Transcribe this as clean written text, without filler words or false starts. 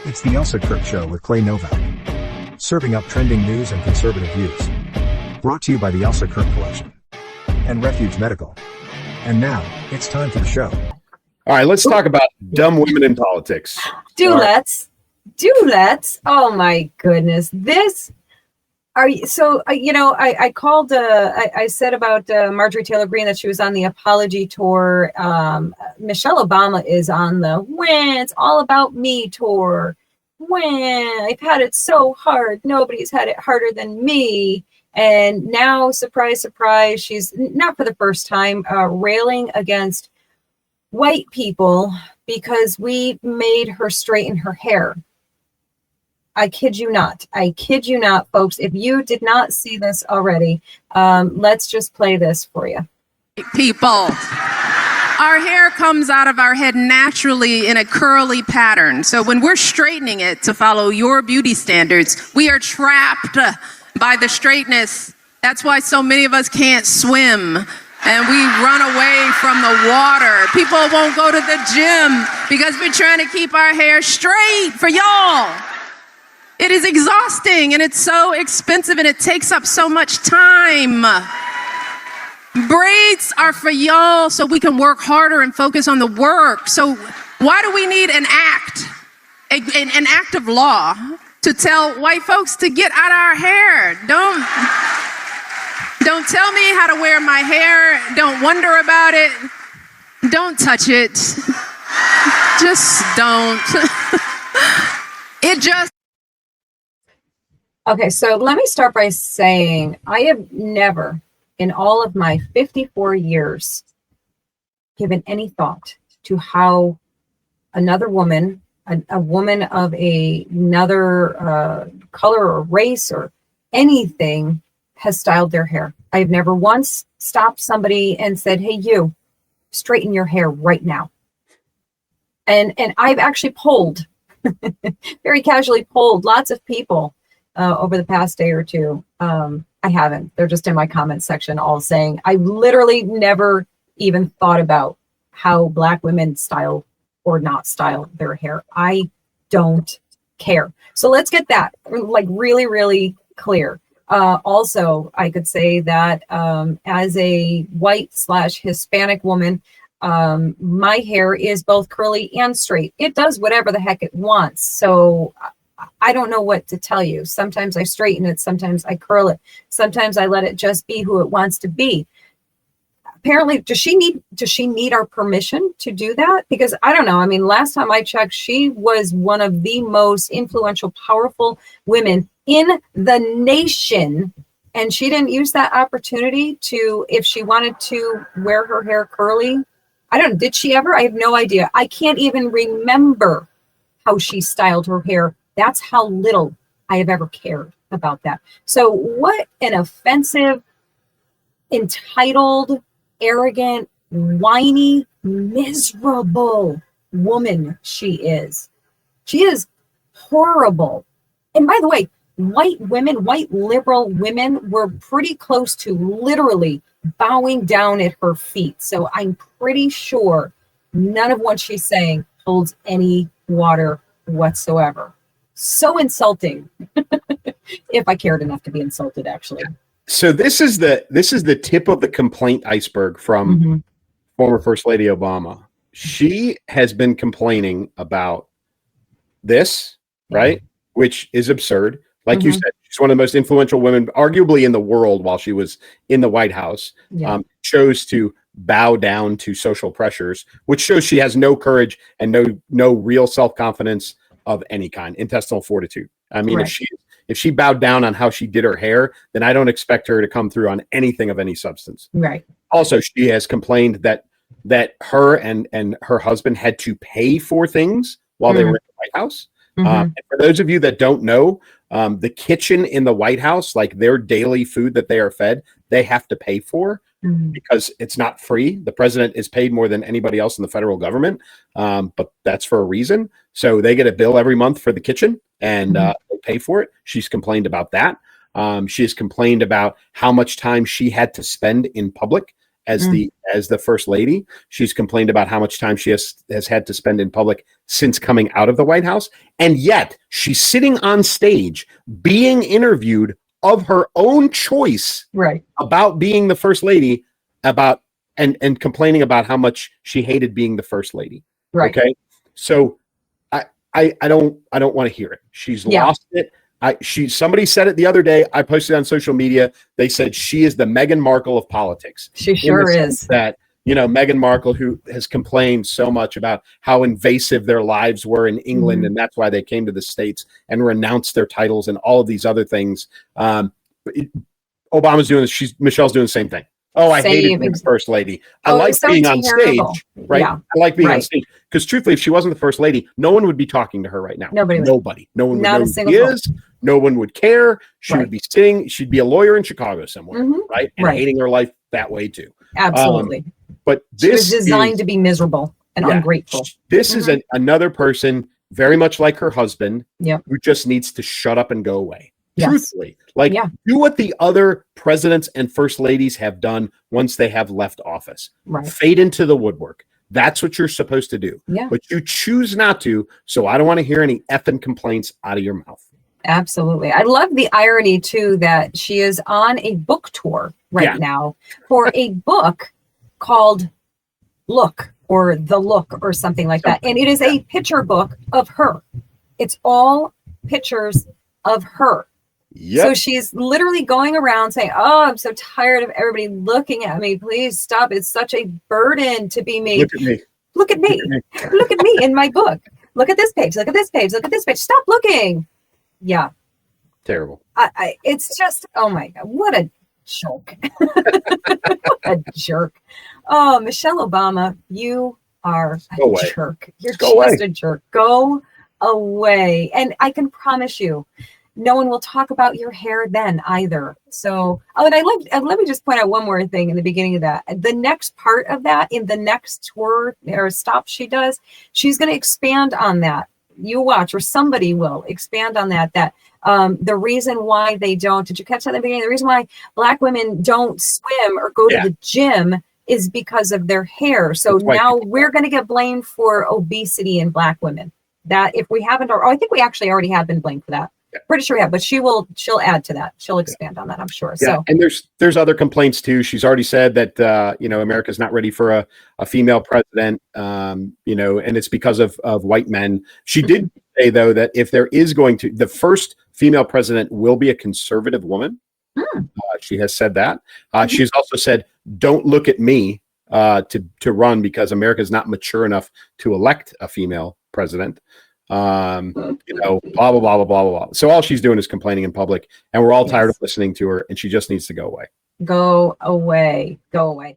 It's the Elsa Show with Clay Novak. Serving up trending news and conservative views. Brought to you by the Elsa Collection. And Refuge Medical. And now, it's time for the show. All right, let's talk about dumb women in politics. Let's. Oh my goodness. I called, I said about Marjorie Taylor Greene that she was on the apology tour. Michelle Obama is on the Whine, it's all about me tour. Whine, I've had it so hard. Nobody's had it harder than me. And now, surprise, surprise, she's not for the first time railing against white people because we made her straighten her hair. I kid you not, folks. If you did not see this already, let's just play this for you. People, our hair comes out of our head naturally in a curly pattern. So when we're straightening it to follow your beauty standards, we are trapped by the straightness. That's why so many of us can't swim and we run away from the water. People won't go to the gym because we're trying to keep our hair straight for y'all. It is exhausting and it's so expensive and it takes up so much time. Braids are for y'all so we can work harder and focus on the work. So why do we need an act, an act of law to tell white folks to get out our hair? Don't tell me how to wear my hair. Don't wonder about it. Don't touch it. Just don't. It just. Okay, so let me start by saying I have never, in all of my 54 years, given any thought to how another woman, a woman of another color or race or anything, has styled their hair. I've never once stopped somebody and said, hey, you, straighten your hair right now. And I've actually polled, very casually polled lots of people over the past day or two. I haven't. They're just in my comments section all saying, I literally never even thought about how Black women style or not style their hair. I don't care. So let's get that like really, really clear. Also, I could say that as a white/Hispanic woman, my hair is both curly and straight. It does whatever the heck it wants. So I don't know what to tell you. Sometimes I straighten it. Sometimes I curl it. Sometimes I let it just be who it wants to be. Apparently, does she need our permission to do that? Because I don't know. I mean, last time I checked, she was one of the most influential, powerful women in the nation. And she didn't use that opportunity to, if she wanted to wear her hair curly. I don't know. Did she ever? I have no idea. I can't even remember how she styled her hair. That's how little I have ever cared about that. So what an offensive, entitled, arrogant, whiny, miserable woman she is. She is horrible. And by the way, white women, white liberal women were pretty close to literally bowing down at her feet. So I'm pretty sure none of what she's saying holds any water whatsoever. So insulting. If I cared enough to be insulted, actually. So this is the tip of the complaint iceberg from former First Lady Obama. She has been complaining about this, right? Which is absurd. Like you said, she's one of the most influential women, arguably in the world, while she was in the White House. Chose to bow down to social pressures, which shows she has no courage and no real self-confidence of any kind, intestinal fortitude. I mean, Right. if she bowed down on how she did her hair, then I don't expect her to come through on anything of any substance. Right. Also, she has complained that her and her husband had to pay for things while they were in the White House. And for those of you that don't know, the kitchen in the White House, like their daily food that they are fed, they have to pay for because it's not free. The president is paid more than anybody else in the federal government, but that's for a reason. So they get a bill every month for the kitchen and they pay for it. She's complained about that. She has complained about how much time she had to spend in public as the first lady. She's complained about how much time she has had to spend in public since coming out of the White House. And yet she's sitting on stage being interviewed of her own choice about being the first lady, and complaining about how much she hated being the first lady. Right. Okay. So I don't want to hear it. She's lost it. Somebody said it the other day. I posted on social media. They said she is the Meghan Markle of politics. She sure is. That, Meghan Markle, who has complained so much about how invasive their lives were in England, and that's why they came to the States and renounced their titles and all of these other things. Obama's doing this. Michelle's doing the same thing. Oh, I hated being the first lady. I like being on stage, right? Yeah. I like being on stage because, truthfully, if she wasn't the first lady, no one would be talking to her right now. Nobody. No one would know who she is. No one would care. She would be sitting. She'd be a lawyer in Chicago somewhere, right? And hating her life that way too. Absolutely. But she was designed to be miserable and ungrateful. This is another person, very much like her husband, who just needs to shut up and go away. Truthfully, do what the other presidents and first ladies have done once they have left office. Fade into the woodwork. That's what you're supposed to do. But you choose not to. So I don't want to hear any effing complaints out of your mouth. Absolutely. I love the irony too that she is on a book tour now for a book called Look or The Look or something like that. And it is a picture book of her. It's all pictures of her. So she's literally going around saying, oh, I'm so tired of everybody looking at me. Please stop. It's such a burden to be me. Look at me. Look at me. Look at me in my book. Look at this page. Look at this page. Look at this page. Stop looking. Yeah. Terrible. It's just, oh my God, what a jerk. What a jerk. Oh, Michelle Obama, you are a jerk. You're just a jerk. Go away. And I can promise you, no one will talk about your hair then either. So, and let me just point out one more thing in the beginning of that. The next part of that, in the next tour or stop she does, she's going to expand on that. You watch, or somebody will expand on that. The reason why they don't, did you catch that in the beginning? The reason why Black women don't swim or go to the gym is because of their hair. So now we're going to get blamed for obesity in Black women. That if we haven't, I think we actually already have been blamed for that. Pretty sure we have, but she'll add to that. She'll expand on that, I'm sure. Yeah. So, and there's other complaints too. She's already said that America's not ready for a female president. And it's because of white men. She did say though that if there is the first female president will be a conservative woman. She has said that. She's also said, "Don't look at me to run because America is not mature enough to elect a female president." Blah blah blah blah blah blah. So all she's doing is complaining in public, and we're all tired of listening to her, and she just needs to go away. Go away. Go away.